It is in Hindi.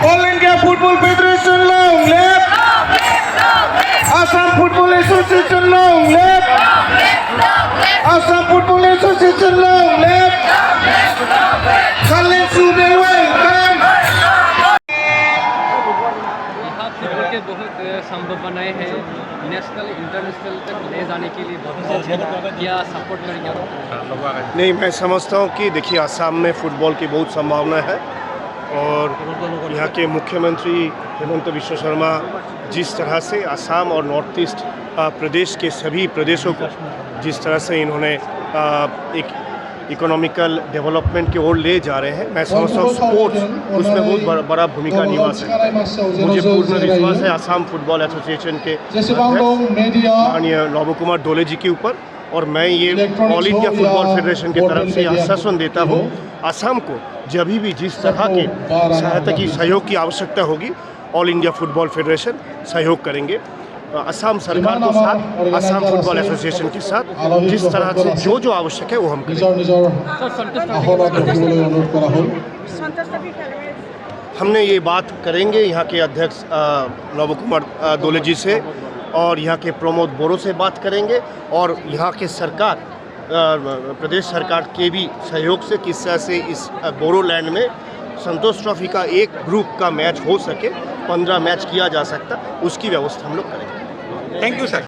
All India Football Federation long live. Assam Football Association long live. Assam Football Association long live. Khalid Sube welcome. यहाँ फुटबॉल के बहुत संभव बनाए हैं नेशनल इंटरनेशनल तक ले जाने के लिए बहुत क्या सपोर्ट करेंगे आप? नहीं, मैं समझता हूँ कि देखिए आसाम में फ़ुटबॉल की बहुत संभावना है और यहाँ के मुख्यमंत्री हेमंत बिश्व शर्मा जिस तरह से आसाम और नॉर्थ ईस्ट प्रदेश के सभी प्रदेशों को जिस तरह से इन्होंने एक इकोनॉमिकल डेवलपमेंट की ओर ले जा रहे हैं, मैं समझता हूँ स्पोर्ट्स उसमें बहुत बड़ा भूमिका निभा सकता है। मुझे पूर्ण विश्वास है आसाम फुटबॉल एसोसिएशन के माननीय नव कुमार डोले जी के ऊपर, और मैं ये ऑल इंडिया फुटबॉल फेडरेशन की तरफ से आश्वासन देता हूँ आसाम को जब भी जिस तरह के सहायता की सहयोग की आवश्यकता होगी ऑल इंडिया फुटबॉल फेडरेशन सहयोग करेंगे। असम सरकार के साथ, असम फुटबॉल एसोसिएशन के साथ जिस तरह से जो आवश्यक है वो हम करेंगे। हमने ये बात करेंगे यहाँ के अध्यक्ष नव कुमार डोले जी से और यहाँ के प्रमोद बोरो से बात करेंगे और यहाँ के सरकार प्रदेश सरकार के भी सहयोग से किस तरह से इस बोरोलैंड में संतोष ट्रॉफी का एक ग्रुप का मैच हो सके, 15 मैच किया जा सकता, उसकी व्यवस्था हम लोग करेंगे। Thank you sir.